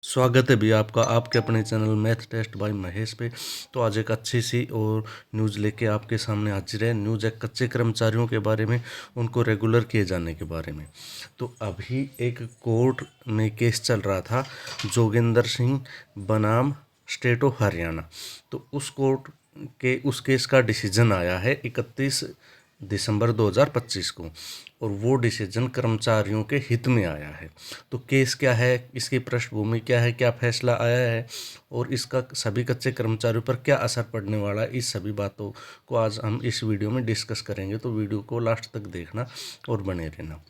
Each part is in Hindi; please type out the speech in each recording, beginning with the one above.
स्वागत है भैया आपका आपके अपने channel math test by Mahesh पे। तो आज एक अच्छी सी और न्यूज़ लेके आपके सामने हाजिर है। न्यूज़ है कच्चे कर्मचारियों के बारे में, उनको रेगुलर किए जाने के बारे में। तो अभी एक कोर्ट में केस चल रहा था, जोगिंदर सिंह बनाम स्टेट ऑफ हरियाणा। तो उस केस का डिसीजन आया है 31 दिसंबर 2025 को, और वो डिसीजन कर्मचारियों के हित में आया है। तो केस क्या है, इसकी पृष्ठभूमि क्या है, क्या फैसला आया है और इसका सभी कच्चे कर्मचारियों पर क्या असर पड़ने वाला है, इस सभी बातों को आज हम इस वीडियो में डिस्कस करेंगे। तो वीडियो को लास्ट तक देखना और बने रहना,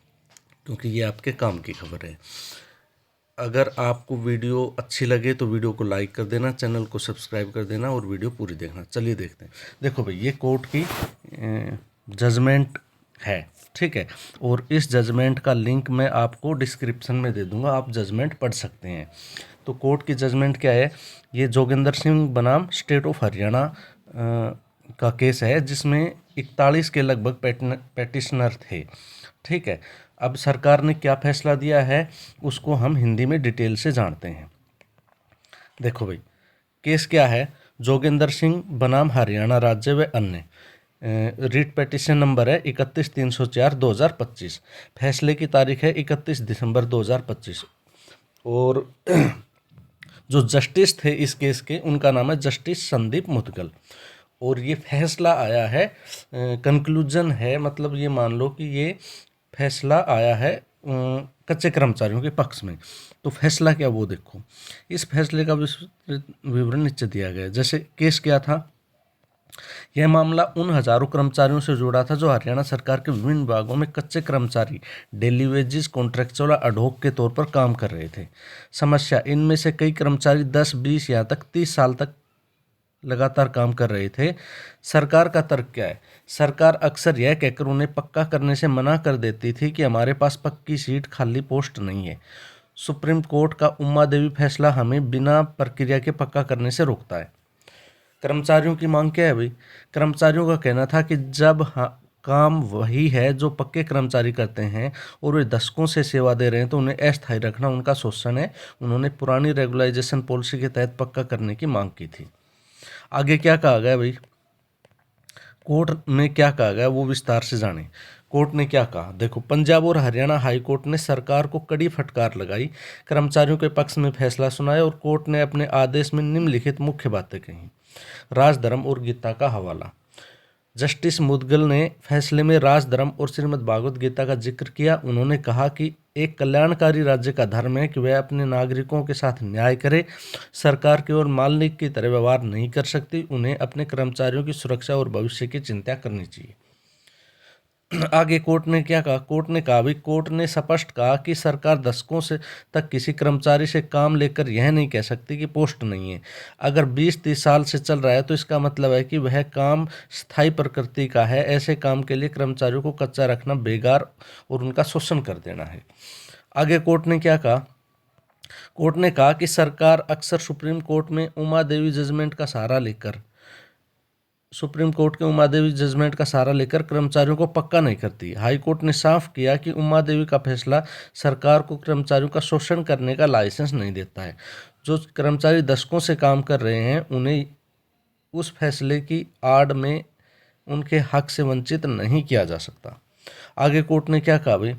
क्योंकि ये आपके काम की खबर है। अगर आपको वीडियो अच्छी लगे तो वीडियो को लाइक कर देना, चैनल को सब्सक्राइब कर देना और वीडियो पूरी देखना। चलिए देखते हैं। देखो भाई, ये कोर्ट की जजमेंट है, ठीक है, और इस जजमेंट का लिंक मैं आपको डिस्क्रिप्शन में दे दूंगा, आप जजमेंट पढ़ सकते हैं। तो कोर्ट की जजमेंट क्या है, ये जोगिंदर सिंह बनाम स्टेट ऑफ हरियाणा का केस है, जिसमें 41 के लगभग पेटिशनर थे, ठीक है। अब सरकार ने क्या फैसला दिया है उसको हम हिंदी में डिटेल से जानते हैं। देखो भाई, केस क्या है, जोगिंदर सिंह बनाम हरियाणा राज्य व अन्य, रीट पेटिशन नंबर है 31,304/2025। फैसले की तारीख है 31 दिसंबर 2025। और जो जस्टिस थे इस केस के, उनका नाम है जस्टिस संदीप मुदगल। और ये फैसला आया है, कंक्लूजन है, मतलब ये मान लो कि ये फैसला आया है कच्चे कर्मचारियों के पक्ष में। तो फैसला क्या वो देखो, इस फैसले का विवरण नीचे दिया गया है। जैसे केस क्या था, यह मामला उन हजारों कर्मचारियों से जुड़ा था जो हरियाणा सरकार के विभिन्न विभागों में कच्चे कर्मचारी, डेली वेजेस, कॉन्ट्रैक्चुअल, अडहोक के तौर पर काम कर रहे थे। समस्या, इनमें से कई कर्मचारी 10, 20 यहाँ तक 30 साल तक लगातार काम कर रहे थे। सरकार का तर्क क्या है, सरकार अक्सर यह कहकर उन्हें पक्का करने से मना कर देती थी कि हमारे पास पक्की सीट, खाली पोस्ट नहीं है। सुप्रीम कोर्ट का उमा देवी फैसला हमें बिना प्रक्रिया के पक्का करने से रोकता है। कर्मचारियों की मांग क्या है भाई, कर्मचारियों का कहना था कि जब काम वही है जो पक्के कर्मचारी करते हैं और वे दशकों से सेवा दे रहे हैं, तो उन्हें अस्थायी रखना उनका शोषण है। उन्होंने पुरानी रेगुलाइजेशन पॉलिसी के तहत पक्का करने की मांग की थी। आगे क्या कहा गया भाई, कोर्ट में क्या कहा गया वो विस्तार से जाने। कोर्ट ने क्या कहा, देखो, पंजाब और हरियाणा हाई कोर्ट ने सरकार को कड़ी फटकार लगाई, कर्मचारियों के पक्ष में फैसला सुनाया, और कोर्ट ने अपने आदेश में निम्नलिखित मुख्य बातें कही। राजधर्म और गीता का हवाला, जस्टिस मुदगल ने फैसले में राजधर्म और श्रीमद् भागवत गीता का जिक्र किया। उन्होंने कहा कि एक कल्याणकारी राज्य का धर्म है कि वह अपने नागरिकों के साथ न्याय करे। सरकार केवल मालिक की तरह व्यवहार नहीं कर सकती, उन्हें अपने कर्मचारियों की सुरक्षा और भविष्य की चिंता करनी चाहिए। आगे कोर्ट ने क्या कहा, कोर्ट ने कहा भाई, कोर्ट ने स्पष्ट कहा कि सरकार दशकों से तक किसी कर्मचारी से काम लेकर यह नहीं कह सकती कि पोस्ट नहीं है। अगर 20-30 साल से चल रहा है तो इसका मतलब है कि वह काम स्थायी प्रकृति का है। ऐसे काम के लिए कर्मचारियों को कच्चा रखना बेकार और उनका शोषण कर देना है। आगे कोर्ट ने क्या कहा, कोर्ट ने कहा कि सरकार अक्सर सुप्रीम कोर्ट में उमा देवी जजमेंट का सहारा लेकर कर्मचारियों को पक्का नहीं करती। हाई कोर्ट ने साफ किया कि उमा देवी का फैसला सरकार को कर्मचारियों का शोषण करने का लाइसेंस नहीं देता है। जो कर्मचारी दशकों से काम कर रहे हैं, उन्हें उस फैसले की आड़ में उनके हक से वंचित नहीं किया जा सकता। आगे कोर्ट ने क्या कहा भाई,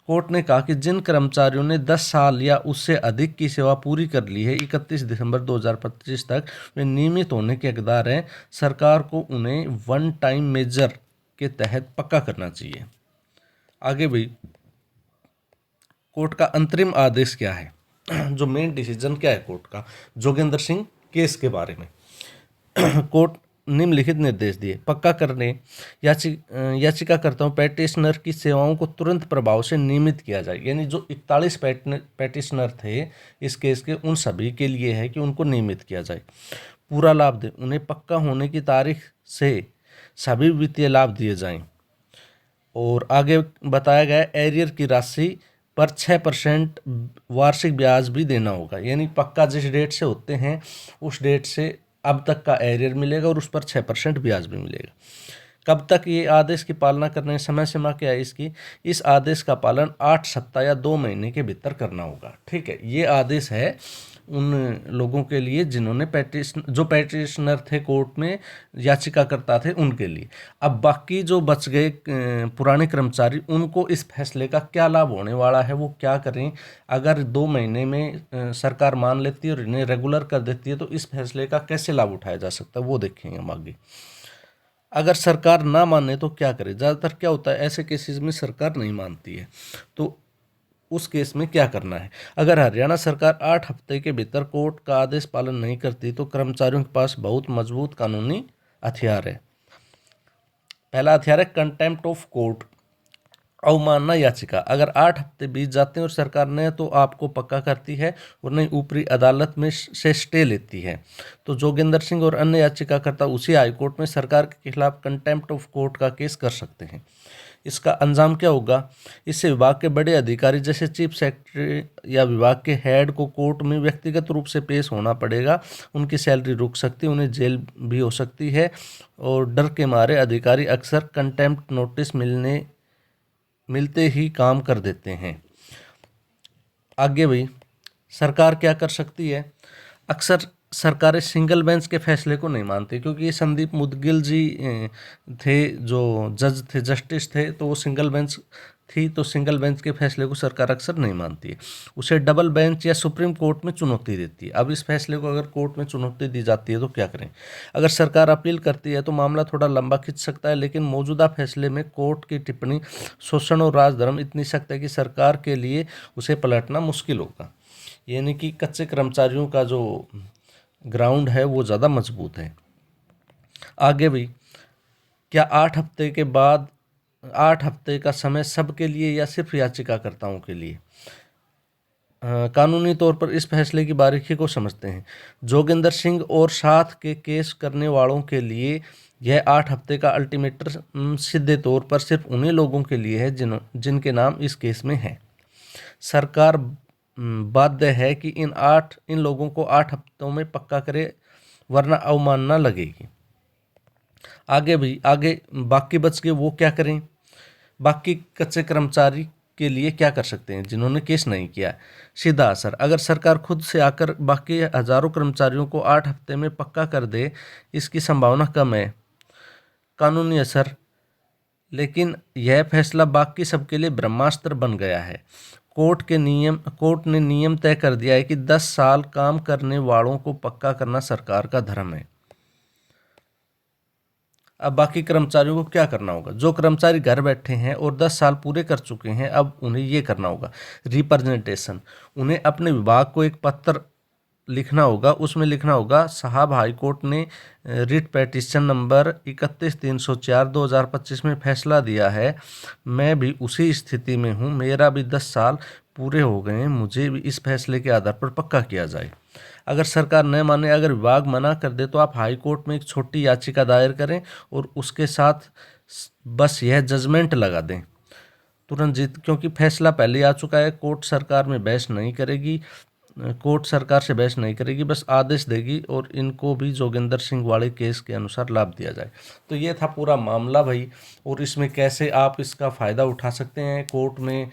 कोर्ट ने कहा कि जिन कर्मचारियों ने 10 साल या उससे अधिक की सेवा पूरी कर ली है 31 दिसंबर 2025 तक, वे नियमित होने के हकदार हैं। सरकार को उन्हें वन टाइम मेजर के तहत पक्का करना चाहिए। आगे भाई, कोर्ट का अंतरिम आदेश क्या है, जो मेन डिसीजन क्या है कोर्ट का जोगिंदर सिंह केस के बारे में। कोर्ट निम्नलिखित निर्देश दिए, पक्का करने, याचिकाकर्ताओं पेटिशनर की सेवाओं को तुरंत प्रभाव से नियमित किया जाए। यानी जो 41 पेटिशनर थे इस केस के, उन सभी के लिए है कि उनको नियमित किया जाए। पूरा लाभ दे, उन्हें पक्का होने की तारीख से सभी वित्तीय लाभ दिए जाएं। और आगे बताया गया एरियर की राशि पर 6% वार्षिक ब्याज भी देना होगा। यानी पक्का जिस डेट से होते हैं उस डेट से अब तक का एरियर मिलेगा और उस पर 6% ब्याज भी मिलेगा। कब तक ये आदेश की पालना करने, समय सीमा क्या है इसकी, इस आदेश का पालन 8 सप्ताह या 2 महीने के भीतर करना होगा। ठीक है, ये आदेश है उन लोगों के लिए जिन्होंने जो पेटिशनर थे कोर्ट में, याचिकाकर्ता थे, उनके लिए। अब बाकी जो बच गए पुराने कर्मचारी, उनको इस फैसले का क्या लाभ होने वाला है, वो क्या करें। अगर 2 महीने में सरकार मान लेती है और इन्हें रेगुलर कर देती है तो इस फैसले का कैसे लाभ उठाया जा सकता है, वो देखेंगे हम आगे। अगर सरकार ना माने तो क्या करे। ज़्यादातर क्या होता है, ऐसे केसेस में सरकार नहीं मानती है, तो उस केस में क्या करना है। अगर हरियाणा सरकार 8 हफ्ते के भीतर कोर्ट का आदेश पालन नहीं करती तो कर्मचारियों के पास बहुत मजबूत कानूनी हथियार है। पहला हथियार है कंटेम्प्ट ऑफ कोर्ट, अवमानना याचिका। अगर 8 हफ्ते बीत जाते हैं और सरकार ने तो आपको पक्का करती है और नहीं ऊपरी अदालत में से स्टे लेती है, तो जोगिंदर सिंह और अन्य याचिकाकर्ता उसी हाईकोर्ट में सरकार के खिलाफ कंटेम्प्ट ऑफ कोर्ट का केस कर सकते हैं। इसका अंजाम क्या होगा, इससे विभाग के बड़े अधिकारी जैसे चीफ सेक्रेटरी या विभाग के हेड को कोर्ट में व्यक्तिगत रूप से पेश होना पड़ेगा। उनकी सैलरी रुक सकती है, उन्हें जेल भी हो सकती है, और डर के मारे अधिकारी अक्सर कंटेम्प्ट नोटिस मिलते ही काम कर देते हैं। आगे भाई सरकार क्या कर सकती है। अक्सर सरकारें सिंगल बेंच के फैसले को नहीं मानती, क्योंकि ये संदीप मुदगिल जी थे जो जज थे, जस्टिस थे, तो वो सिंगल बेंच थी, तो सिंगल बेंच के फैसले को सरकार अक्सर नहीं मानती है। उसे डबल बेंच या सुप्रीम कोर्ट में चुनौती देती है। अब इस फैसले को अगर कोर्ट में चुनौती दी जाती है तो क्या करें। अगर सरकार अपील करती है तो मामला थोड़ा लंबा खिंच सकता है, लेकिन मौजूदा फैसले में कोर्ट की टिप्पणी शोषण और राजधर्म इतनी सख्त है कि सरकार के लिए उसे पलटना मुश्किल होगा। यानी कि कच्चे कर्मचारियों का जो ग्राउंड है वो ज़्यादा मजबूत है। आगे भी क्या 8 हफ्ते का समय सबके लिए या सिर्फ याचिकाकर्ताओं के लिए। कानूनी तौर पर इस फैसले की बारीकी को समझते हैं। जोगिंदर सिंह और साथ के केस करने वालों के लिए यह 8 हफ्ते का अल्टीमेटम सीधे तौर पर सिर्फ उन्हीं लोगों के लिए है जिनके नाम इस केस में हैं। सरकार बाध्य है कि इन लोगों को 8 हफ्तों में पक्का करे, वरना अवमानना लगेगी। आगे बाकी बच गए, वो क्या करें। बाकी कच्चे कर्मचारी के लिए क्या कर सकते हैं जिन्होंने केस नहीं किया। सीधा असर, अगर सरकार खुद से आकर बाकी हजारों कर्मचारियों को 8 हफ्ते में पक्का कर दे, इसकी संभावना कम है। कानूनी असर, लेकिन यह फैसला बाकी सबके लिए ब्रह्मास्त्र बन गया है। कोर्ट ने नियम तय कर दिया है कि 10 साल काम करने वालों को पक्का करना सरकार का धर्म है। अब बाकी कर्मचारियों को क्या करना होगा। जो कर्मचारी घर बैठे हैं और 10 साल पूरे कर चुके हैं, अब उन्हें ये करना होगा रिप्रेजेंटेशन। उन्हें अपने विभाग को एक पत्र लिखना होगा, उसमें लिखना होगा, साहब हाईकोर्ट ने रिट पेटिशन नंबर 31/304/2025 में फैसला दिया है, मैं भी उसी स्थिति में हूँ, मेरा भी 10 साल पूरे हो गए हैं, मुझे भी इस फैसले के आधार पर पक्का किया जाए। अगर सरकार न माने, अगर विभाग मना कर दे, तो आप हाई कोर्ट में एक छोटी याचिका दायर करें और उसके साथ बस यह जजमेंट लगा दें, तुरंत जीत, क्योंकि फैसला पहले आ चुका है। कोर्ट सरकार से बहस नहीं करेगी, बस आदेश देगी और इनको भी जोगिंदर सिंह वाले केस के अनुसार लाभ दिया जाए। तो ये था पूरा मामला भाई, और इसमें कैसे आप इसका फ़ायदा उठा सकते हैं। कोर्ट में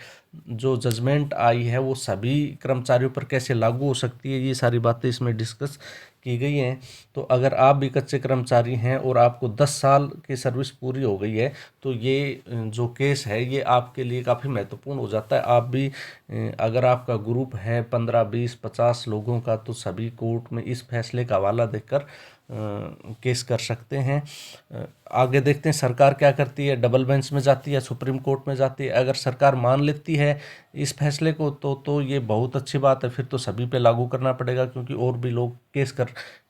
जो जजमेंट आई है वो सभी कर्मचारियों पर कैसे लागू हो सकती है, ये सारी बातें इसमें डिस्कस की गई हैं। तो अगर आप भी कच्चे कर्मचारी हैं और आपको 10 साल की सर्विस पूरी हो गई है, तो ये जो केस है ये आपके लिए काफ़ी महत्वपूर्ण हो जाता है। आप भी अगर आपका ग्रुप है 15, 20, 50 लोगों का, तो सभी कोर्ट में इस फैसले का हवाला देकर केस कर सकते हैं। आगे देखते हैं सरकार क्या करती है, डबल बेंच में जाती है, सुप्रीम कोर्ट में जाती है। अगर सरकार मान लेती है इस फैसले को तो ये बहुत अच्छी बात है, फिर तो सभी पे लागू करना पड़ेगा, क्योंकि और भी लोग केस कर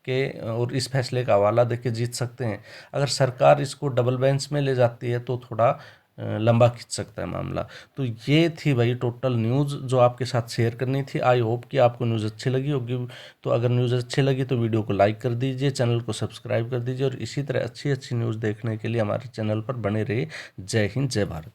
के और इस फैसले का हवाला देके जीत सकते हैं। अगर सरकार इसको डबल बेंच में ले जाती है तो थोड़ा लंबा खींच सकता है मामला। तो ये थी भाई टोटल न्यूज़ जो आपके साथ शेयर करनी थी। आई होप कि आपको न्यूज़ अच्छी लगी होगी। तो अगर न्यूज़ अच्छी लगी तो वीडियो को लाइक कर दीजिए, चैनल को सब्सक्राइब कर दीजिए, और इसी तरह अच्छी अच्छी न्यूज़ देखने के लिए हमारे चैनल पर बने रहिए। जय हिंद, जय भारत।